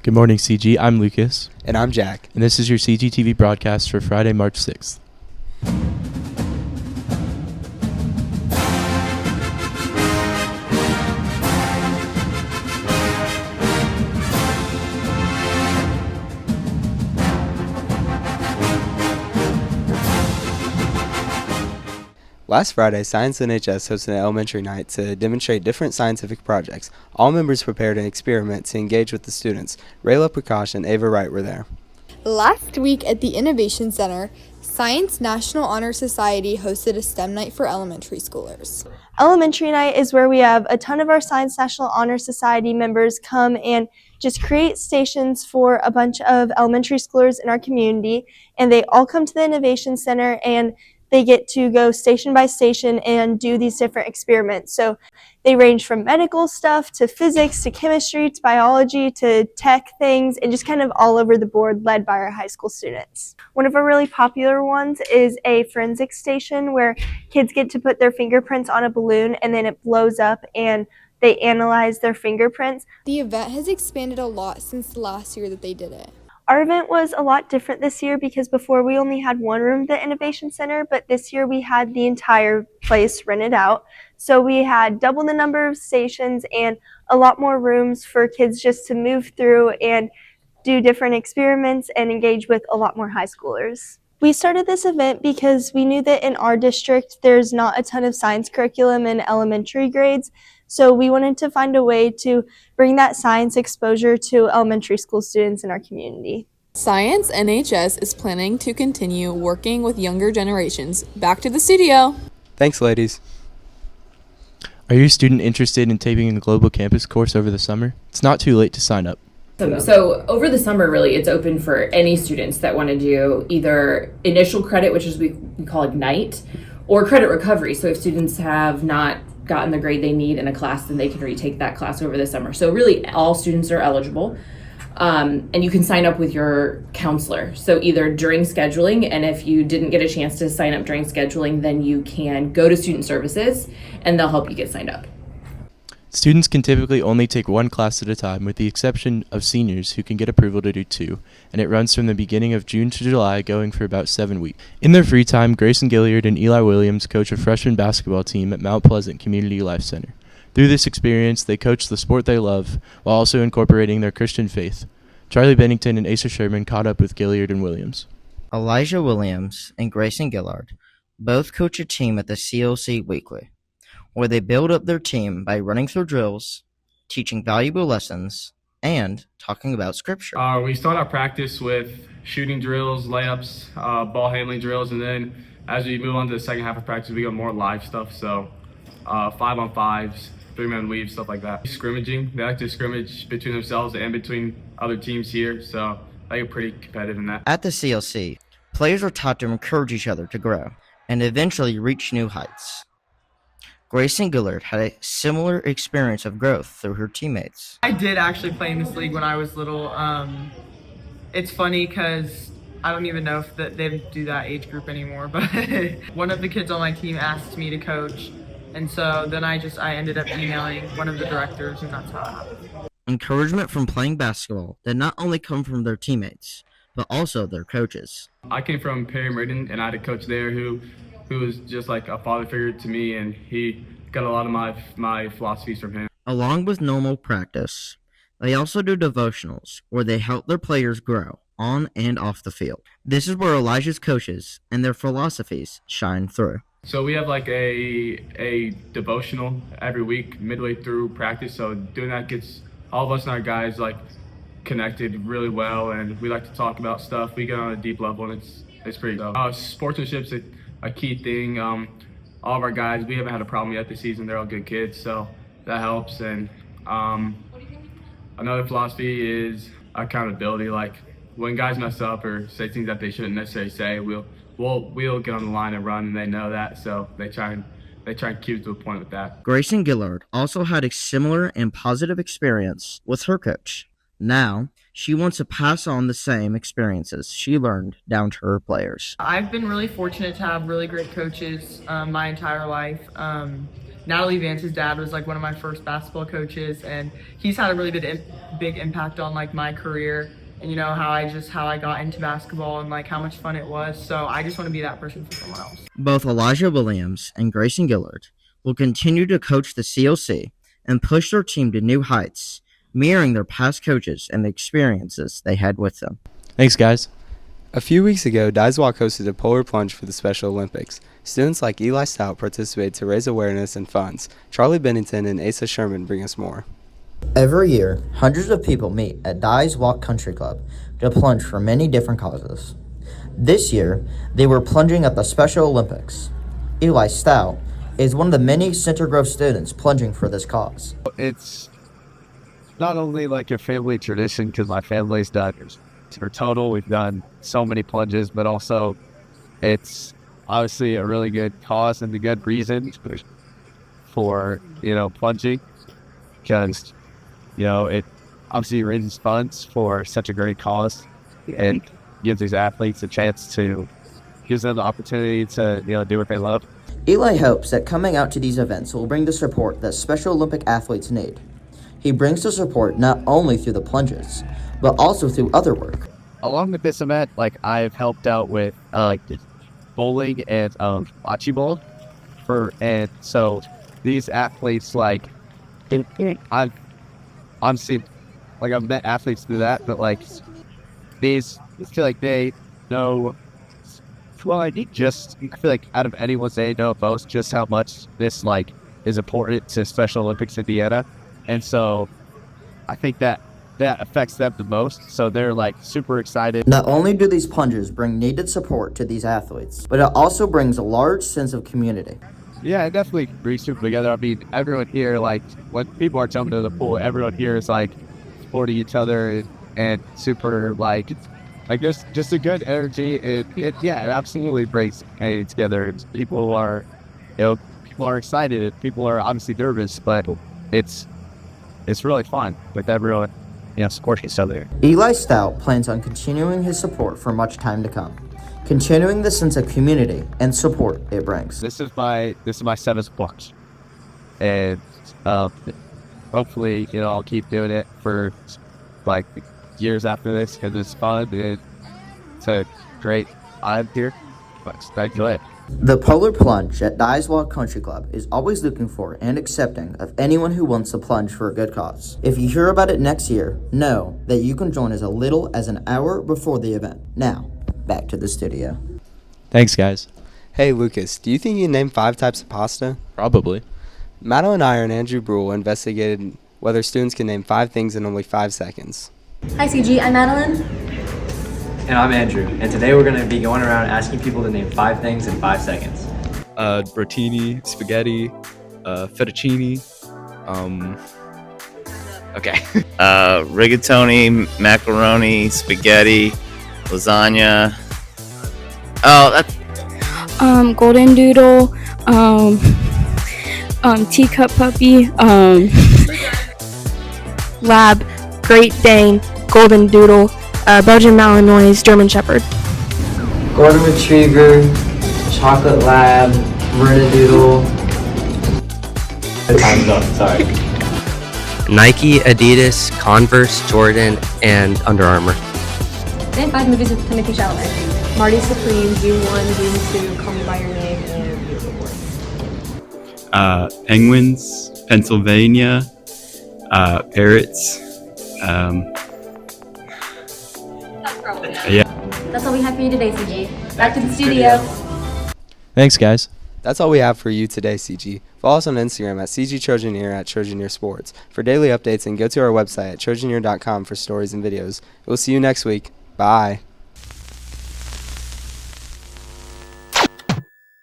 Good morning, CG. I'm Lucas. And I'm Jack. And this is your CGTV broadcast for Friday, March 6th. Last Friday, Science NHS hosted an elementary night to demonstrate different scientific projects. All members prepared an experiment to engage with the students. Rayla Prakash and Ava Wright were there. Last week at the Innovation Center, Science National Honor Society hosted a STEM night for elementary schoolers. Elementary night is where we have a ton of our Science National Honor Society members come and just create stations for a bunch of elementary schoolers in our community, and they all come to the Innovation Center and they get to go station by station and do these different experiments. So they range from medical stuff to physics to chemistry to biology to tech things, and just kind of all over the board, led by our high school students. One of our really popular ones is a forensic station where kids get to put their fingerprints on a balloon and then it blows up and they analyze their fingerprints. The event has expanded a lot since the last year that they did it. Our event was a lot different this year because before we only had one room at the Innovation Center, but this year we had the entire place rented out. So we had double the number of stations and a lot more rooms for kids just to move through and do different experiments and engage with a lot more high schoolers. We started this event because we knew that in our district there's not a ton of science curriculum in elementary grades. So we wanted to find a way to bring that science exposure to elementary school students in our community. Science NHS is planning to continue working with younger generations. Back to the studio. Thanks, ladies. Are you a student interested in taking a global campus course over the summer? It's not too late to sign up. So over the summer, really, it's open for any students that want to do either initial credit, which is we call Ignite, or credit recovery. So if students have not gotten the grade they need in a class, then they can retake that class over the summer. So really all students are eligible. And you can sign up with your counselor. So either during scheduling, and if you didn't get a chance to sign up during scheduling, then you can go to student services and they'll help you get signed up. Students can typically only take one class at a time, with the exception of seniors who can get approval to do two, and it runs from the beginning of June to July, going for about 7 weeks. In their free time, Grayson Gilliard and Eli Williams coach a freshman basketball team at Mount Pleasant Community Life Center. Through this experience, they coach the sport they love, while also incorporating their Christian faith. Charlie Bennington and Asa Sherman caught up with Gilliard and Williams. Elijah Williams and Grayson Gillard both coach a team at the CLC Weekly, where they build up their team by running through drills, teaching valuable lessons, and talking about scripture. We start our practice with shooting drills, layups, ball handling drills, and then as we move on to the second half of practice, we go more live stuff, so 5-on-5s, 3-man weaves, stuff like that. Scrimmaging, they like to scrimmage between themselves and between other teams here, so they get pretty competitive in that. At the CLC, players are taught to encourage each other to grow and eventually reach new heights. Grayson Gillard had a similar experience of growth through her teammates. I did actually play in this league when I was little. It's funny because I don't even know if they do that age group anymore, but one of the kids on my team asked me to coach, and so then I ended up emailing one of the directors, and that's how it happened. Encouragement from playing basketball did not only come from their teammates, but also their coaches. I came from Perry Merton, and I had a coach there who was just like a father figure to me, and he got a lot of my philosophies from him. Along with normal practice, they also do devotionals where they help their players grow on and off the field. This is where Elijah's coaches and their philosophies shine through. So we have like a devotional every week midway through practice, so doing that gets all of us and our guys like connected really well, and we like to talk about stuff. We get on a deep level, and it's pretty dope. Sportsmanship's a key thing. All of our guys, we haven't had a problem yet this season. They're all good kids, so that helps. And another philosophy is accountability. Like when guys mess up or say things that they shouldn't necessarily say, we'll get on the line and run, and they know that, so they try and keep to a point with that. Grayson Gillard also had a similar and positive experience with her coach. Now, she wants to pass on the same experiences she learned down to her players. I've been really fortunate to have really great coaches my entire life. Natalie Vance's dad was like one of my first basketball coaches, and he's had a really big impact on like my career and how I got into basketball and like how much fun it was. So I just want to be that person for someone else. Both Elijah Williams and Grayson Gillard will continue to coach the CLC and push their team to new heights, mirroring their past coaches and the experiences they had with them. Thanks, guys. A few weeks ago, Dyswalk hosted a polar plunge for the Special Olympics. Students like Eli Stout participated to raise awareness and funds. Charlie Bennington and Asa Sherman bring us more. Every year, hundreds of people meet at Dyswalk Country Club to plunge for many different causes. This year, they were plunging at the Special Olympics. Eli Stout is one of the many Center Grove students plunging for this cause. It's not only like a family tradition because my family's done for total, we've done so many plunges, but also it's obviously a really good cause and a good reason for, plunging because, it obviously raises funds for such a great cause and gives these athletes a chance gives them the opportunity to, do what they love. Eli hopes that coming out to these events will bring the support that Special Olympic athletes need. He brings the support not only through the plunges, but also through other work. Along with this event, I've helped out with bowling and bocce ball, and so these athletes I've honestly I've met athletes through that, but these I feel like they know. Well, I feel like out of anyone they know most just how much this is important to Special Olympics Indiana, and so I think that affects them the most. So they're super excited. Not only do these plunges bring needed support to these athletes, but it also brings a large sense of community. Yeah, it definitely brings people together. I mean, everyone here, when people are jumping to the pool, everyone here is supporting each other and super just a good energy. It absolutely brings everybody together. People are excited. People are obviously nervous, but it's really fun with everyone, supporting each other. Eli Stout plans on continuing his support for much time to come, continuing the sense of community and support it brings. This is my 7th plunge, and hopefully, I'll keep doing it for years after this because it's fun. It's a great time here. I enjoy it. The Polar Plunge at Dyswalk Country Club is always looking for and accepting of anyone who wants to plunge for a good cause. If you hear about it next year, know that you can join as little as an hour before the event. Now, back to the studio. Thanks, guys. Hey, Lucas, do you think you can name 5 types of pasta? Probably. Madeline Iyer and Andrew Brule investigated whether students can name 5 things in only 5 seconds. Hi CG, I'm Madeline. And I'm Andrew, and today we're going to be going around asking people to name 5 things in 5 seconds. Rotini, spaghetti, fettuccine, rigatoni, macaroni, spaghetti, lasagna. Golden doodle, teacup puppy, lab, Great Dane, golden doodle, Belgian Malinois, German Shepherd. Golden retriever, chocolate lab, Bernedoodle. Time's up, sorry. Nike, Adidas, Converse, Jordan, and Under Armour. Name 5 movies with Timothy Chalamet. Marty Supreme, Dune 1, Dune 2, Call Me By Your Name, and Beautiful Boy. Penguins, Pennsylvania, parrots. That's all we have for you today, CG. Back to the studio. Thanks, guys. That's all we have for you today, CG. Follow us on Instagram at CGTrojaneer at Trojaneer Sports for daily updates, and go to our website at trojaneer.com for stories and videos. We'll see you next week. Bye.